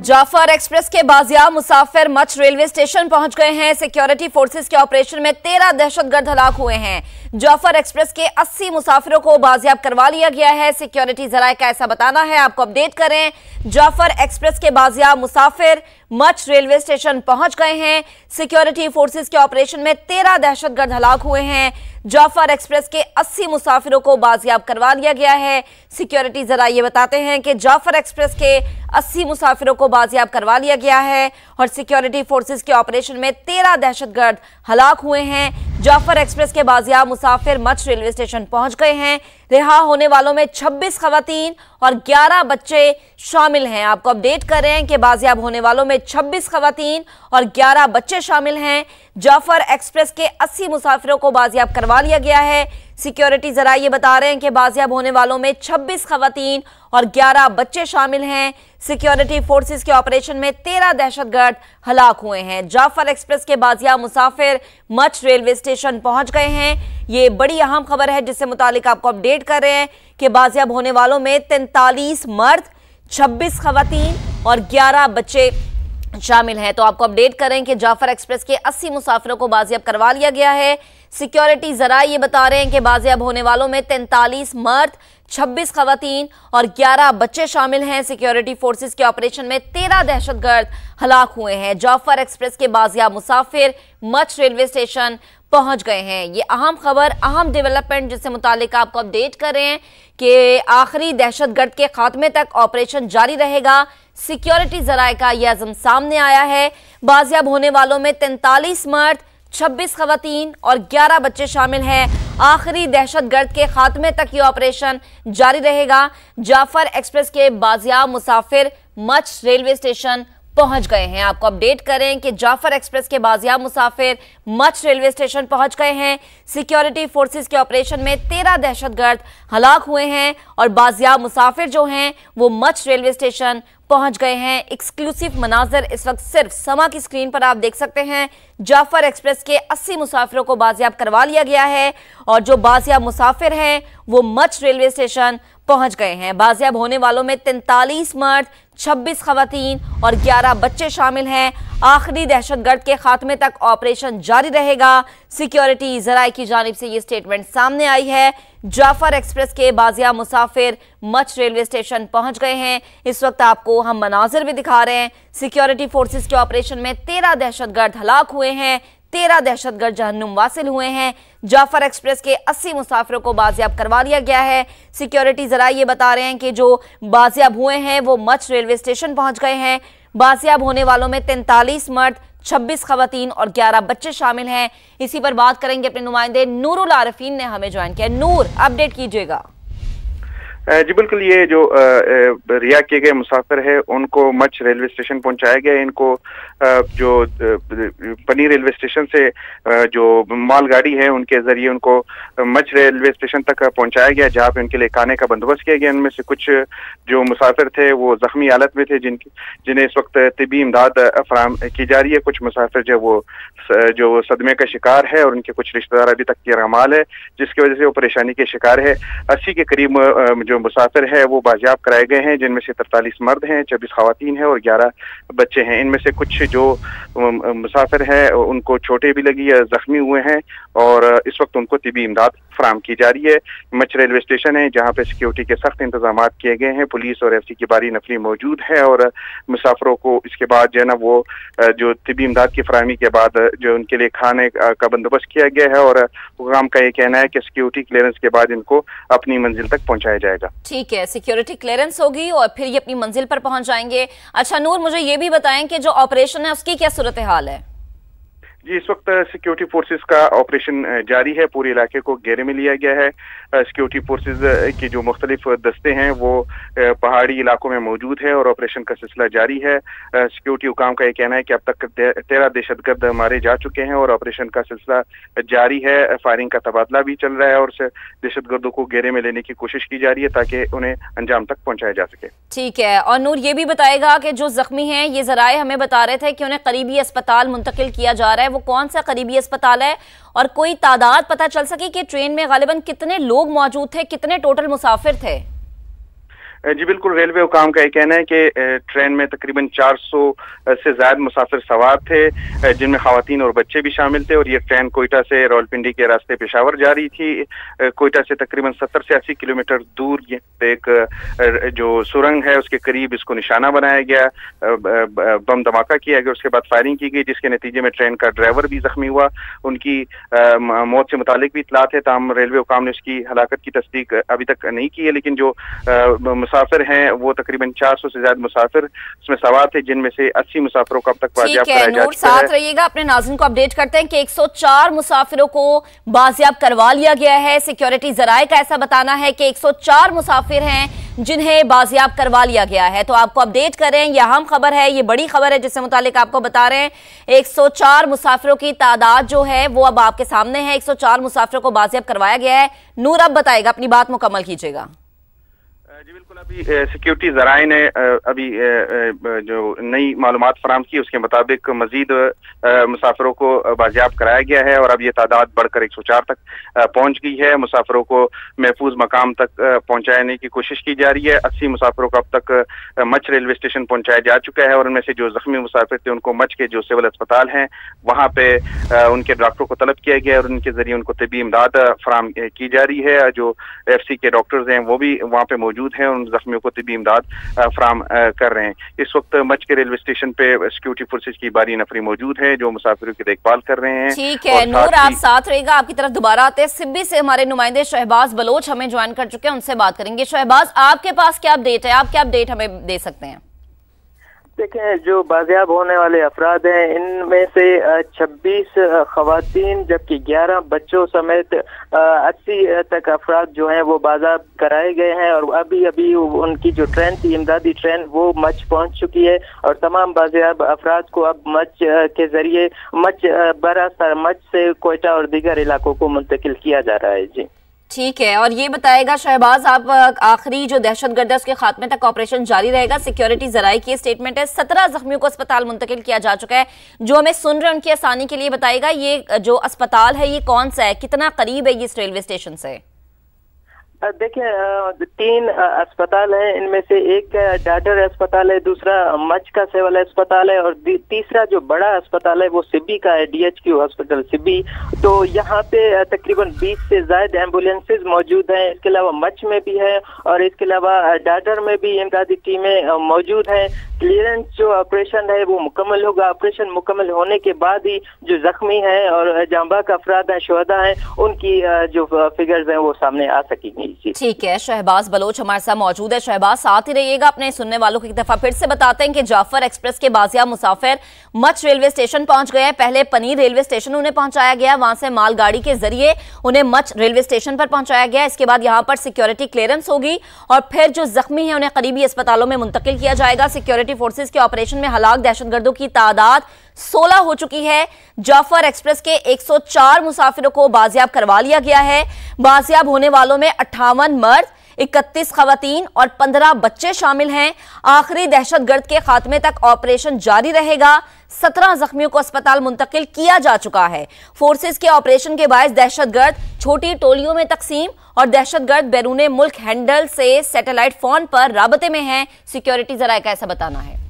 Jafar express के बाजियाब मुसाफिर much railway station पहुंच गए हैं। सिक्योरिटी फोर्सेस के ऑपरेशन में 13 दहशतगर्द हलाक हुए हैं। जाफर एक्सप्रेस के 80 मुसाफिरों को बाजियाब करवा लिया गया है। सिक्योरिटी जराये का ऐसा बताना है, आपको अपडेट करें। जाफर एक्सप्रेस के बाजियाब मुसाफिर मच रेलवे स्टेशन पहुंच गए हैं। सिक्योरिटी फोर्सेस के ऑपरेशन में 13 दहशतगर्द हलाक हुए हैं। जाफर एक्सप्रेस के 80 मुसाफिरों को बाजियाब करवा लिया गया है। सिक्योरिटी जराये ये बताते हैं कि जाफर एक्सप्रेस के 80 मुसाफिरों को बाजियाब करवा लिया गया है और सिक्योरिटी फोर्सेस के ऑपरेशन में 13 दहशतगर्द हलाक हुए हैं। जाफर एक्सप्रेस के बाजियाब मुसाफिर मच रेलवे स्टेशन पहुंच गए हैं। रिहा होने वालों में 26 खवातीन और 11 बच्चे शामिल हैं। आपको अपडेट कर रहे हैं कि बाजियाब होने वालों में 26 खवातीन और 11 बच्चे शामिल हैं। जाफर एक्सप्रेस के 80 मुसाफिरों को बाजियाब करवा लिया गया है। सिक्योरिटी जराये ये बता रहे हैं कि बाजियाब होने वालों में 26 खवातीन और 11 बच्चे शामिल हैं। सिक्योरिटी फोर्सेस के ऑपरेशन में 13 दहशतगर्द हलाक हुए हैं। जाफर एक्सप्रेस के बाजियाब मुसाफिर मच रेलवे स्टेशन पहुंच गए हैं। ये बड़ी अहम खबर है जिससे मुतालिक आपको अपडेट कर रहे हैं कि बाजियाब होने वालों में 43 मर्द, 26 खवातीन और 11 बच्चे शामिल हैं। तो आपको अपडेट करें कि जाफर एक्सप्रेस के 80 मुसाफिरों को बाजियाब करवा लिया गया है। सिक्योरिटी जराये ये बता रहे हैं कि बाजियाब होने वालों में 43 मर्द, 26 खवातीन और 11 बच्चे शामिल हैं। सिक्योरिटी फोर्सेस के ऑपरेशन में 13 दहशतगर्द हलाक हुए हैं। जाफर एक्सप्रेस के बाजियाब मुसाफिर मच रेलवे स्टेशन पहुंच गए हैं। ये अहम खबर, अहम डेवलपमेंट जिससे मुतालिक आपको अपडेट कर रहे हैं कि आखिरी दहशतगर्द के खात्मे तक ऑपरेशन जारी रहेगा। सिक्योरिटी जराये का यह अज़म सामने आया है। बाजियाब होने वालों में 43 मर्द, 26 खवातीन और 11 बच्चे शामिल हैं। आखिरी दहशतगर्द के खात्मे तक ये ऑपरेशन जारी रहेगा। जाफर एक्सप्रेस के बाजियाब मुसाफिर मच रेलवे स्टेशन पहुंच गए हैं। आपको अपडेट करें कि जाफर एक्सप्रेस के बाजियाब मुसाफिर मच रेलवे स्टेशन पहुंच गए हैं। सिक्योरिटी फोर्सेस के ऑपरेशन में 13 दहशतगर्द हलाक हुए हैं और बाजियाब मुसाफिर जो हैं वो मच रेलवे स्टेशन पहुंच गए हैं। एक्सक्लूसिव मनाजर इस वक्त सिर्फ समा की स्क्रीन पर आप देख सकते हैं। जाफर एक्सप्रेस के 80 मुसाफिरों को बाजियाब करवा लिया गया है और जो बाजियाब मुसाफिर हैं वो मच रेलवे स्टेशन पहुंच गए हैं। बाजियाब होने वालों में 43 मर्द, 26 खवातीन और 11 बच्चे शामिल हैं। आखिरी दहशतगर्द के खात्मे तक ऑपरेशन जारी रहेगा। सिक्योरिटी जराये की जानिब से ये स्टेटमेंट सामने आई है। जाफर एक्सप्रेस के बाजियाब मुसाफिर मच रेलवे स्टेशन पहुंच गए हैं। इस वक्त आपको हम मनाजिर भी दिखा रहे हैं। सिक्योरिटी फोर्सेस के ऑपरेशन में 13 दहशतगर्द हलाक हुए हैं। 13 दहशतगर्द जहन्नुम वासिल हुए हैं। जाफर एक्सप्रेस के 80 मुसाफिरों को बाजियाब करवा लिया गया है। सिक्योरिटी जराये ये बता रहे हैं कि जो बाजियाब हुए हैं वो मच रेलवे स्टेशन पहुंच गए हैं। बाजियाब होने वालों में 43 मर्द, 26 खवातीन और 11 बच्चे शामिल हैं। इसी पर बात करेंगे अपने नुमाइंदे नूरुल आरिफीन ने हमें ज्वाइन किया। नूर, अपडेट कीजिएगा। जी बिल्कुल, ये जो रिहा किए गए मुसाफिर है उनको मच रेलवे स्टेशन पहुंचाया गया है। इनको जो पनी रेलवे स्टेशन से जो मालगाड़ी है उनके जरिए उनको मच रेलवे स्टेशन तक पहुंचाया गया, जहां पे उनके लिए खाने का बंदोबस्त किया गया। उनमें से कुछ जो मुसाफिर थे वो जख्मी हालत में थे, जिन्हें इस वक्त तिब्बी इमदाद फराहम की जा रही है। कुछ मुसाफिर जो सदमे का शिकार है और उनके कुछ रिश्तेदार अभी तक की रमाल है, जिसकी वजह से वो परेशानी के शिकार है। 80 के करीब जो मुसाफिर है वो बाजियाब कराए गए हैं, जिनमें से 43 मर्द हैं, 26 खवातीन हैं और 11 बच्चे हैं। इनमें से कुछ जो मुसाफिर है उनको चोटें भी लगी या जख्मी हुए हैं और इस वक्त उनको तिब्बी इमदाद फराहम की जा रही है। मच रेलवे स्टेशन है जहाँ पे सिक्योरिटी के सख्त इंतजाम किए गए हैं। पुलिस और एफसी की बारी नफरी मौजूद है और मुसाफिरों को इसके बाद जो है ना वो जो तिब्बी इमदाद की फराहमी के बाद जो उनके लिए खाने का बंदोबस्त किया गया है और हुकाम का ये कहना है कि सिक्योरिटी क्लियरेंस के बाद इनको अपनी मंजिल तक पहुंचाया जाएगा। ठीक है, सिक्योरिटी क्लियरेंस होगी और फिर ये अपनी मंजिल पर पहुंच जाएंगे। अच्छा नूर, मुझे ये भी बताएं कि जो ऑपरेशन है उसकी क्या सूरत हाल है? जी, इस वक्त सिक्योरिटी फोर्सेस का ऑपरेशन जारी है। पूरे इलाके को घेरे में लिया गया है। सिक्योरिटी फोर्सेस की जो मुख्तलिफ दस्ते हैं वो पहाड़ी इलाकों में मौजूद है और ऑपरेशन का सिलसिला जारी है। सिक्योरिटी हुकाम का ये कहना है कि अब तक 13 दहशतगर्द मारे जा चुके हैं और ऑपरेशन का सिलसिला जारी है। फायरिंग का तबादला भी चल रहा है और दहशतगर्दों को घेरे में लेने की कोशिश की जा रही है ताकि उन्हें अंजाम तक पहुंचाया जा सके। ठीक है, और नूर ये भी बताएगा कि जो जख्मी हैं, ये जराये हमें बता रहे थे कि उन्हें करीबी अस्पताल मुंतकिल किया जा रहा है, वो कौन सा करीबी अस्पताल है और कोई तादाद पता चल सकी कि ट्रेन में गालिबन कितने लोग मौजूद थे, कितने टोटल मुसाफिर थे? जी बिल्कुल, रेलवे हुकाम का ये कहना है कि ट्रेन में तकरीबन 400 से ज्यादा मुसाफिर सवार थे, जिनमें खवातीन और बच्चे भी शामिल थे, और ये ट्रेन कोयटा से रावलपिंडी के रास्ते पेशावर जा रही थी। कोयटा से तकरीबन 70 से 80 किलोमीटर दूर एक जो सुरंग है उसके करीब इसको निशाना बनाया गया, बम धमाका किया गया, उसके बाद फायरिंग की गई, जिसके नतीजे में ट्रेन का ड्राइवर भी जख्मी हुआ। उनकी मौत से मुतालिक भी इतलात है, ताहम रेलवे हुकाम ने उसकी हलाकत की तस्दीक अभी तक नहीं की है, लेकिन जो मुसाफिर हैं वो तकरीबन 400 से ज्यादा मुसाफिर उसमें सवार थे, जिनमें से 80 मुसाफिरों को अब तक बाजियाब कराया जा चुका है। साथ रहिएगा, अपने नाज़रीन को अपडेट करते हैं कि 104 मुसाफिरों को बाजियाब करवा लिया गया है। सिक्योरिटी जराये का ऐसा बताना है कि 104 मुसाफिर हैं जिन्हें बाजियाब करवा लिया गया है। तो आपको अपडेट कर रहे हैं, यह अहम खबर है, ये बड़ी खबर है जिससे मुतालिक आपको बता रहे हैं। 104 मुसाफिरों की तादाद जो है वो अब आपके सामने है। 104 मुसाफिरों को बाजियाब करवाया गया है। नूर अब बताएगा, अपनी बात मुकम्मल कीजिएगा। जी बिल्कुल, अभी सिक्योरिटी जराये ने अभी जो नई मालूमात फराम की उसके मुताबिक मजीद मुसाफिरों को बाजियाब कराया गया है और अब ये तादाद बढ़कर 104 तक पहुंच गई है। मुसाफिरों को महफूज मकाम तक पहुंचाने की कोशिश की जा रही है। 80 मुसाफिरों को अब तक मच रेलवे स्टेशन पहुंचाया जा चुका है और उनमें से जो जख्मी मुसाफिर थे उनको मच के जो सिविल अस्पताल हैं वहाँ पे उनके डॉक्टरों को तलब किया गया और उनके जरिए उनको तबी इमदाद फराम की जा रही है। जो FC के डॉक्टर्स हैं वो भी वहाँ पे मौजूद हैं, उन जख्मियों को तबी इमदाद फराम कर रहे हैं। इस वक्त मच के रेलवे स्टेशन पे सिक्योरिटी फोर्सेज की बारी नफरी मौजूद है जो मुसाफिरों की देखभाल कर रहे हैं। ठीक है नूर, आप साथ रहेगा, आपकी तरफ दोबारा आते हैं। सिब्बी से हमारे नुमाइंदे शहबाज बलोच हमें ज्वाइन कर चुके हैं, उनसे बात करेंगे। शहबाज, आपके पास क्या अपडेट है, आप क्या अपडेट हमें दे सकते हैं? देखें, जो बाजियाब होने वाले अफराद हैं इनमें से 26 खवातीन जबकि 11 बच्चों समेत 80 तक अफराद जो हैं वो बाजियाब कराए गए हैं और अभी अभी उनकी जो ट्रेन थी, इमदादी ट्रेन, वो मच पहुंच चुकी है और तमाम बाजियाब अफराद को अब मच के जरिए मच से कोयटा और दीगर इलाकों को मुंतकिल किया जा रहा है। जी ठीक है, और ये बताएगा शहबाज, आप आखिरी जो दहशतगर्द है उसके खात्मे तक ऑपरेशन जारी रहेगा। सिक्योरिटी जराये की स्टेटमेंट है 17 जख्मियों को अस्पताल मुंतकिल किया जा चुका है। जो हमें सुन रहे हैं उनकी आसानी के लिए बताएगा, ये जो अस्पताल है ये कौन सा है, कितना करीब है ये इस रेलवे स्टेशन से? देखिए, 3 अस्पताल हैं, इनमें से एक डाटर अस्पताल है, दूसरा मच का सिविल अस्पताल है और तीसरा जो बड़ा अस्पताल है वो सिब्बी का है, DHQ हॉस्पिटल सिब्बी। तो यहाँ पे तकरीबन 20 से ज्यादा एम्बुलेंसेज मौजूद हैं। इसके अलावा मच में भी है और इसके अलावा डाटर में भी इमदादी टीमें मौजूद हैं। क्लियरेंस जो ऑपरेशन है वो मुकम्मल होगा। ऑपरेशन मुकम्मल होने के बाद ही जो जख्मी हैं और जांबाक अफराद हैं, शुहदा हैं, उनकी जो फिगर्स हैं वो सामने आ सकेंगी। ठीक है, शहबाज बलोच हमारे साथ मौजूद है। शहबाज, साथ ही रहिएगा, अपने सुनने वालों को एक दफा फिर से बताते हैं कि जाफर एक्सप्रेस के बाजियाब मुसाफिर मच रेलवे स्टेशन पहुंच गए हैं। पहले पनीर रेलवे स्टेशन उन्हें पहुंचाया गया, वहां से मालगाड़ी के जरिए उन्हें मच रेलवे स्टेशन पर पहुंचाया गया। इसके बाद यहां पर सिक्योरिटी क्लियरेंस होगी और फिर जो जख्मी है उन्हें करीबी अस्पतालों में मुंतकिल किया जाएगा। सिक्योरिटी फोर्सेज के ऑपरेशन में हलाक दहशतगर्दों की तादाद 16 हो चुकी है। जाफर एक्सप्रेस के 104 मुसाफिरों को बाजियाब करवा लिया गया है। बाजियाब होने वालों में 58 मर्द, 31 खवातीन और 15 बच्चे शामिल हैं। आखिरी दहशतगर्द के खात्मे तक ऑपरेशन जारी रहेगा। 17 जख्मियों को अस्पताल मुंतकिल किया जा चुका है। फोर्सेस के ऑपरेशन के बायस दहशतगर्द छोटी टोलियों में तकसीम और दहशतगर्द बैरूने मुल्क हैंडल से सैटेलाइट फोन पर राबते में हैं। सिक्योरिटी जराये का ऐसा बताना है।